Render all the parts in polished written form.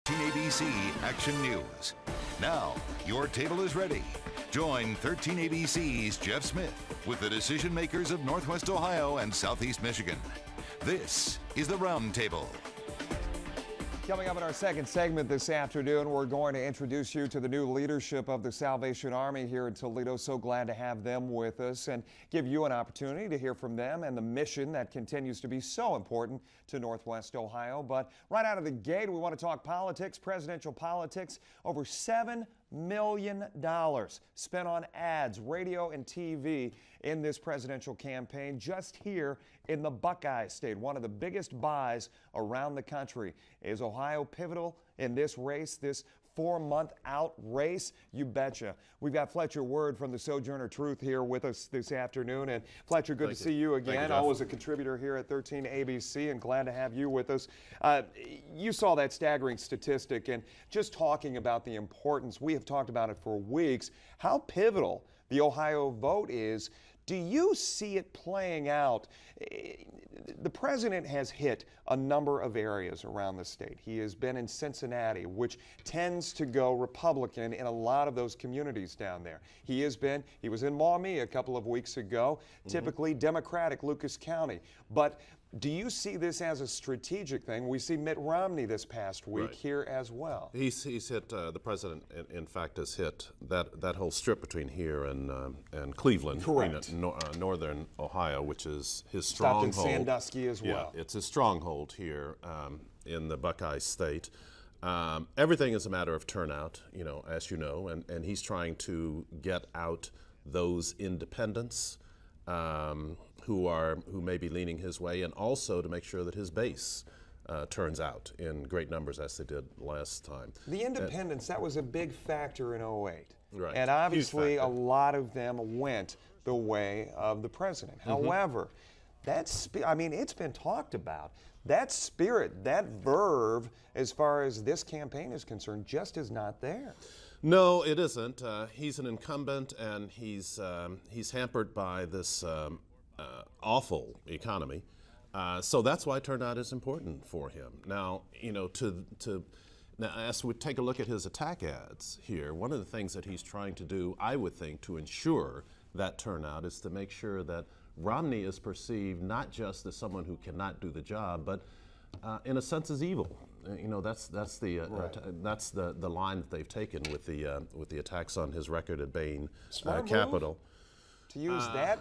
ABC Action News. Now, your table is ready. Join 13 ABC's Jeff Smith with the decision makers of Northwest Ohio and Southeast Michigan. This is the Roundtable. Coming up in our second segment this afternoon, we're going to introduce you to the new leadership of the Salvation Army here in Toledo. So glad to have them with us and give you an opportunity to hear from them and the mission that continues to be so important to Northwest Ohio. But right out of the gate, we want to talk politics, presidential politics. Over $7 million spent on ads, radio and TV in this presidential campaign just here in the Buckeye State. One of the biggest buys around the country. Is Ohio pivotal in this race, this 4-month out race? You betcha. We've got Fletcher Word from the Sojourner Truth here with us this afternoon. And Fletcher, good to see you again. Always a contributor here at 13 ABC, and glad to have you with us. You saw that staggering statistic, and just talking about the importance, we have talked about it for weeks, how pivotal the Ohio vote is. Do you see it playing out? The president has hit a number of areas around the state. He has been in Cincinnati, which tends to go Republican in a lot of those communities down there. He was in Maumee a couple of weeks ago, typically Democratic, Lucas County. But do you see this as a strategic thing? We see Mitt Romney this past week here as well. He's hit, the president, in fact, has hit that whole strip between here and Cleveland, correct, northern Ohio, which is his stronghold. Stopped in Sandusky as well. Yeah, it's his stronghold here in the Buckeye State. Everything is a matter of turnout, as you know, and he's trying to get out those independents who may be leaning his way, and also to make sure that his base turns out in great numbers as they did last time. The independents, that was a big factor in 08. Right. And obviously a lot of them went the way of the president. However, it's been talked about. That spirit, that verve, as far as this campaign is concerned, just is not there. No, it isn't. He's an incumbent, and he's hampered by this awful economy. So that's why turnout is important for him. Now, now, as we take a look at his attack ads here, one of the things that he's trying to do, I would think, to ensure that turnout is to make sure that Romney is perceived not just as someone who cannot do the job, but in a sense as evil. That's the line that they've taken with the attacks on his record at Bain Capital. To use that.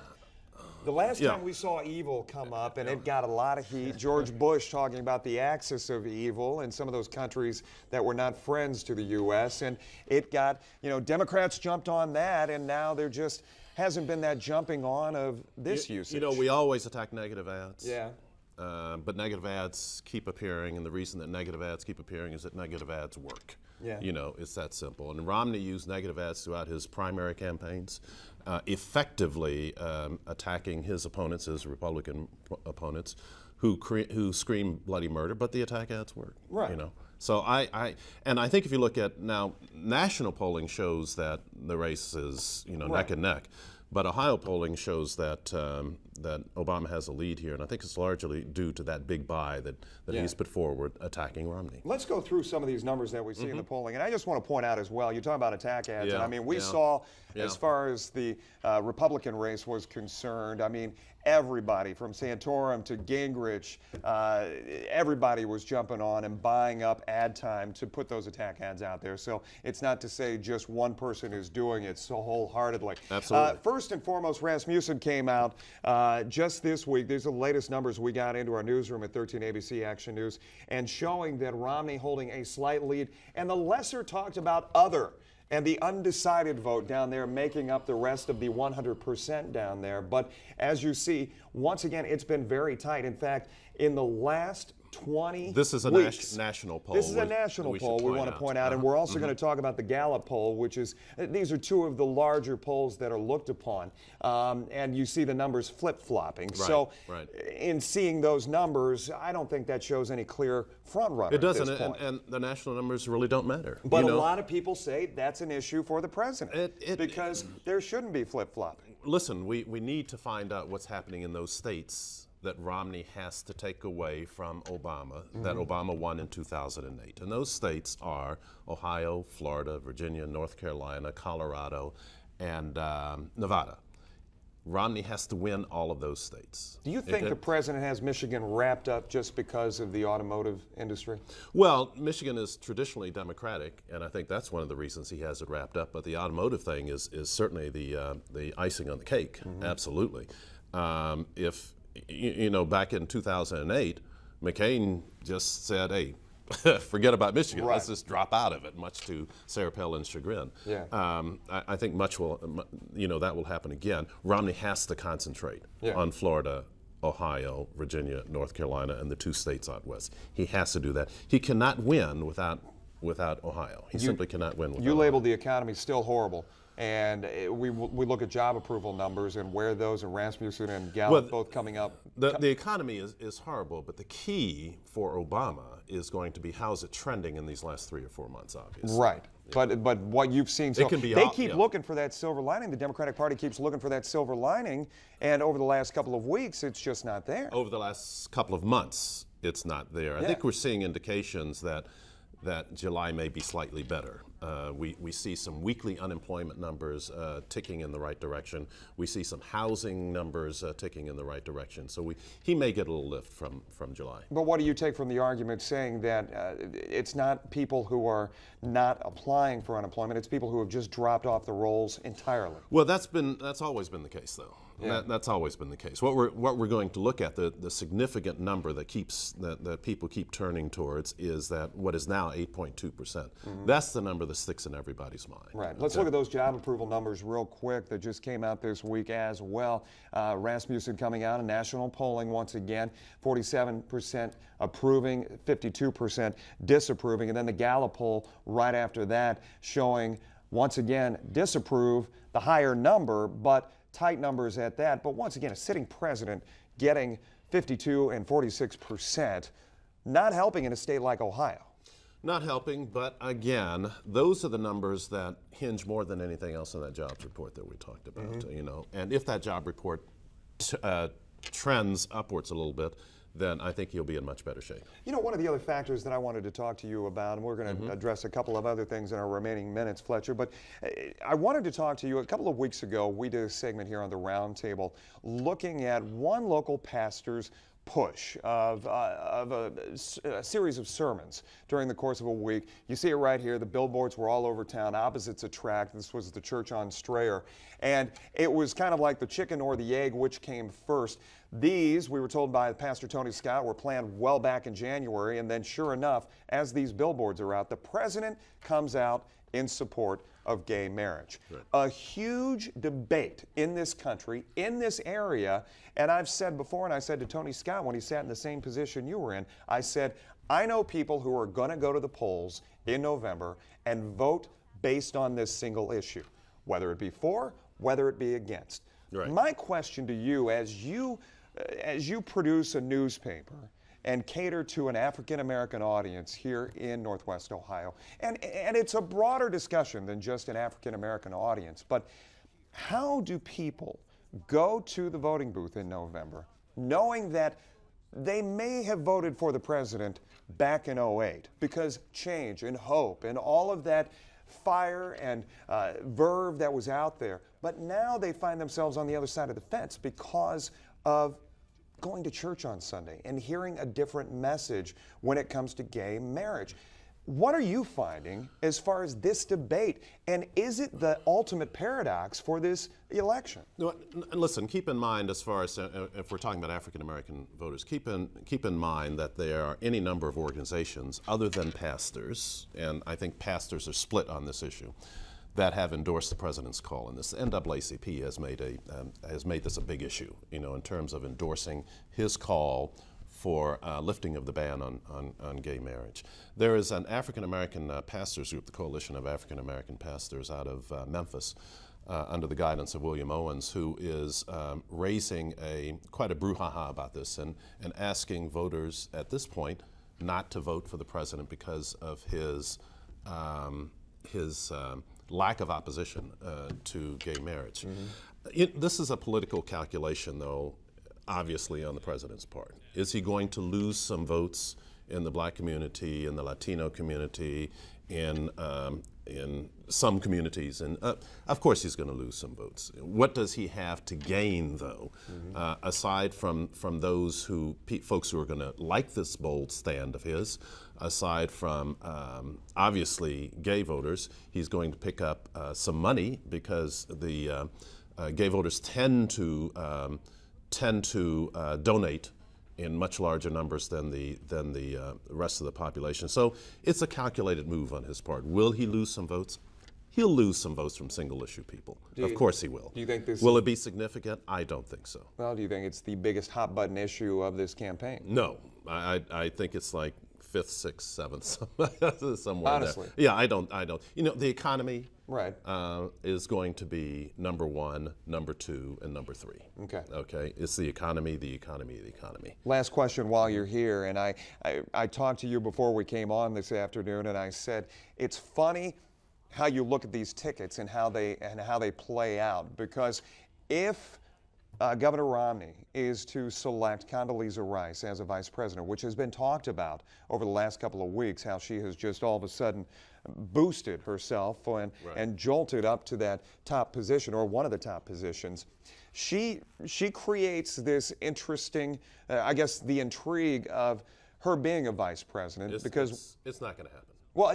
The last time we saw evil come up, and it got a lot of heat, George Bush talking about the axis of evil in some of those countries that were not friends to the U.S., and it got, Democrats jumped on that, and now there just hasn't been that jumping on of this usage. We always attack negative ads. Yeah. But negative ads keep appearing, and the reason that negative ads keep appearing is that negative ads work. Yeah. It's that simple. And Romney used negative ads throughout his primary campaigns, effectively attacking his opponents, his Republican opponents, who scream bloody murder, but the attack ads work. Right. So I think if you look at now, national polling shows that the race is neck and neck. But Ohio polling shows that that Obama has a lead here, and I think it's largely due to that big buy that he's put forward attacking Romney. Let's go through some of these numbers that we see in the polling, and I just want to point out as well, you talk about attack ads, and we saw, as far as the Republican race was concerned, everybody from Santorum to Gingrich, everybody was jumping on and buying up ad time to put those attack ads out there. So it's not to say just one person is doing it so wholeheartedly. Absolutely. First and foremost, Rasmussen came out just this week. These are the latest numbers we got into our newsroom at 13 ABC Action News, and showing that Romney holding a slight lead, and the lesser talked about other and the undecided vote down there making up the rest of the 100% down there. But as you see, once again, it's been very tight. In fact, in the last 20 This is a weeks, national poll. This is a national poll we want to point out, and we're also going to talk about the Gallup poll, which is, these are two of the larger polls that are looked upon, and you see the numbers flip-flopping. So in seeing those numbers, I don't think that shows any clear front runner. It doesn't, at this point. and the national numbers really don't matter. But a lot of people say that's an issue for the president, because there shouldn't be flip-flopping. Listen, we need to find out what's happening in those states that Romney has to take away from Obama, that Obama won in 2008. And those states are Ohio, Florida, Virginia, North Carolina, Colorado, and Nevada. Romney has to win all of those states. Do you think the president has Michigan wrapped up just because of the automotive industry? Well, Michigan is traditionally Democratic, and I think that's one of the reasons he has it wrapped up. But the automotive thing is certainly the icing on the cake, absolutely. If, you know, back in 2008, McCain just said, hey, forget about Michigan. Right. Let's just drop out of it, much to Sarah Palin's chagrin. Yeah. I think much will, you know, that will happen again. Romney has to concentrate Yeah. on Florida, Ohio, Virginia, North Carolina, and the 2 states out west. He has to do that. He cannot win without Ohio. He simply cannot win without You Ohio. labeled the economy still horrible. And we look at job approval numbers and where those and Rasmussen and Gallup both coming up. The economy is horrible, but the key for Obama is going to be how's it trending in these last 3 or 4 months, obviously. Right. But what you've seen, so can be they all- keep yeah. looking for that silver lining. The Democratic Party keeps looking for that silver lining, and over the last couple of weeks, it's just not there. Over the last couple of months, it's not there. I think we're seeing indications that July may be slightly better. We see some weekly unemployment numbers ticking in the right direction. We see some housing numbers ticking in the right direction. So he may get a little lift from July. But what do you take from the argument saying that it's not people who are not applying for unemployment, it's people who have just dropped off the rolls entirely? Well, that's always been the case, though. Yeah. That's always been the case. What we're going to look at, the significant number that people keep turning towards, is that what is now 8.2%. That's the number that sticks in everybody's mind. Right. Let's look at those job approval numbers real quick that just came out this week as well. Rasmussen coming out in national polling once again, 47% approving, 52% disapproving, and then the Gallup poll right after that showing once again disapprove, the higher number, but tight numbers at that. But once again, a sitting president getting 52 and 46%, not helping in a state like Ohio. Not helping, but again, those are the numbers that hinge more than anything else on that jobs report that we talked about. You know, and if that job report trends upwards a little bit, then I think you'll be in much better shape. You know, one of the other factors that I wanted to talk to you about, and we're going to address a couple of other things in our remaining minutes, Fletcher, but I wanted to talk to you. A couple of weeks ago, we did a segment here on the Roundtable looking at one local pastor's push of a series of sermons during the course of a week. You see it right here. The billboards were all over town. Opposites attract. This was the church on Strayer. And it was kind of like the chicken or the egg, which came first. These, we were told by Pastor Tony Scott, were planned well back in January. And then sure enough, as these billboards are out, the president comes out in support of gay marriage. Right. A huge debate in this country, in this area, and I've said before, and I said to Tony Scott when he sat in the same position you were in, I said, I know people who are going to go to the polls in November and vote based on this single issue, whether it be for, whether it be against. Right. My question to you, as you produce a newspaper and cater to an African-American audience here in Northwest Ohio. And it's a broader discussion than just an African-American audience, but how do people go to the voting booth in November knowing that they may have voted for the president back in 08 because change and hope and all of that fire and verve that was out there, but now they find themselves on the other side of the fence because of going to church on Sunday and hearing a different message when it comes to gay marriage. What are you finding as far as this debate, and is it the ultimate paradox for this election? No, listen, keep in mind, as far as if we're talking about African American voters, keep in mind that there are any number of organizations other than pastors, and I think pastors are split on this issue, that have endorsed the president's call. And this NAACP has made this a big issue, you know, in terms of endorsing his call for lifting of the ban on gay marriage. There is an African-American pastors group, the Coalition of African-American Pastors out of Memphis, under the guidance of William Owens, who is raising quite a brouhaha about this and asking voters at this point not to vote for the president because of his lack of opposition to gay marriage. This is a political calculation, though. obviously, on the president's part. Is he going to lose some votes in the black community, in the Latino community, in some communities? And of course he's going to lose some votes. What does he have to gain, though, aside from those folks who are going to like this bold stand of his, aside from obviously gay voters? He's going to pick up some money because the gay voters tend to donate in much larger numbers than the rest of the population. So it's a calculated move on his part. Will he lose some votes? He'll lose some votes from single-issue people. Of course he will. Do you think this will it be significant? I don't think so. Well, do you think it's the biggest hot-button issue of this campaign? No, I think it's like 5th, 6th, 7th, somewhere Honestly. there. Yeah, I don't. You know, the economy is going to be number 1, number 2, and number 3. Okay. Okay. It's the economy, the economy, the economy. Last question while you're here, and I talked to you before we came on this afternoon, and I said it's funny how you look at these tickets and how they play out, because if Governor Romney is to select Condoleezza Rice as a vice president, which has been talked about over the last couple of weeks, how she has just all of a sudden boosted herself and jolted up to that top position, or one of the top positions. She creates this interesting, I guess, the intrigue of her being a vice president, because it's not going to happen. Well,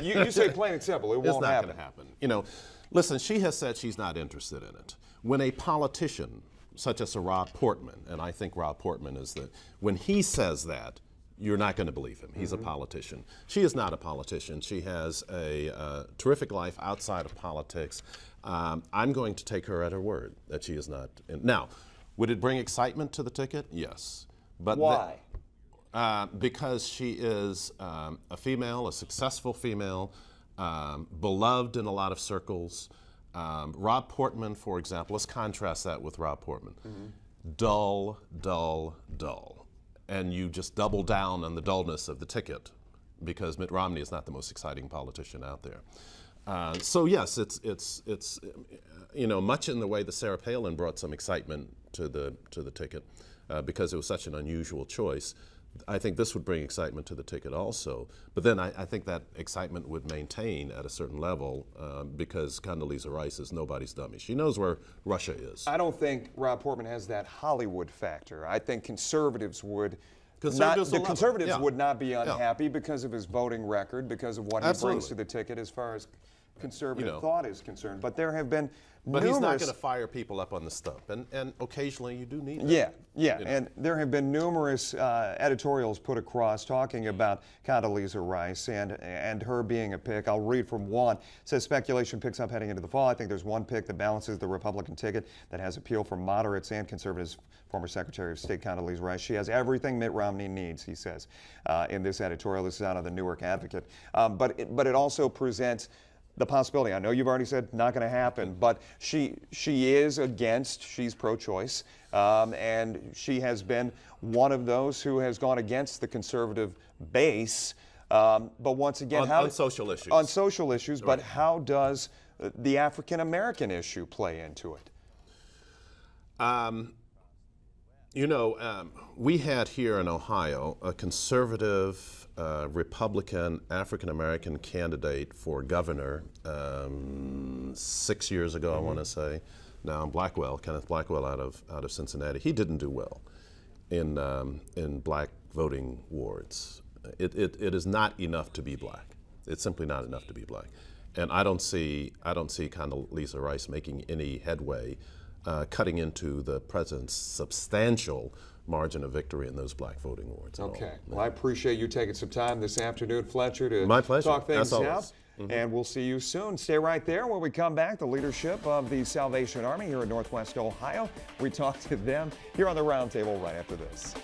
you say plain and simple, it won't happen. It's not going to happen. You know, listen, she has said she's not interested in it. When a politician such as a Rob Portman, and I think Rob Portman is when he says that, you're not going to believe him. He's a politician. She is not a politician. She has a terrific life outside of politics. I'm going to take her at her word that she is not. Now, would it bring excitement to the ticket? Yes. But why? Because she is a female, a successful female, beloved in a lot of circles. Rob Portman, for example, let's contrast that with Rob Portman. Dull, dull, dull. And you just double down on the dullness of the ticket, because Mitt Romney is not the most exciting politician out there. So yes, it's you know, much in the way that Sarah Palin brought some excitement to the ticket, because it was such an unusual choice. I think this would bring excitement to the ticket also. But then I think that excitement would maintain at a certain level, because Condoleezza Rice is nobody's dummy. She knows where Russia is. I don't think Rob Portman has that Hollywood factor. I think conservatives would would not be unhappy because of his voting record, because of what he brings to the ticket as far as conservative thought is concerned. But there have been numerous... He's not going to fire people up on the stump, and occasionally you do need that. Yeah, and there have been numerous editorials put across talking about Condoleezza Rice and her being a pick. I'll read from one. It says speculation picks up heading into the fall. I think there's one pick that balances the Republican ticket that has appeal from moderates and conservatives. Former Secretary of State Condoleezza Rice. She has everything Mitt Romney needs, he says, in this editorial. This is out of the Newark Advocate. But it also presents the possibility. I know you've already said not going to happen, but she is against, she's pro-choice, and she has been one of those who has gone against the conservative base. But once again, on social issues. On social issues, right. But how does the African-American issue play into it? You know, we had here in Ohio a conservative Republican African-American candidate for governor 6 years ago, I want to say. Now, Kenneth Blackwell out of Cincinnati. He didn't do well in black voting wards. It is not enough to be black. It's simply not enough to be black. And I don't see Condoleezza Rice making any headway cutting into the president's substantial margin of victory in those black voting wards. Okay. Well, I appreciate you taking some time this afternoon, Fletcher, to My pleasure. talk things out. And we'll see you soon. Stay right there. When we come back, the leadership of the Salvation Army here in Northwest Ohio. We talk to them here on the Roundtable right after this.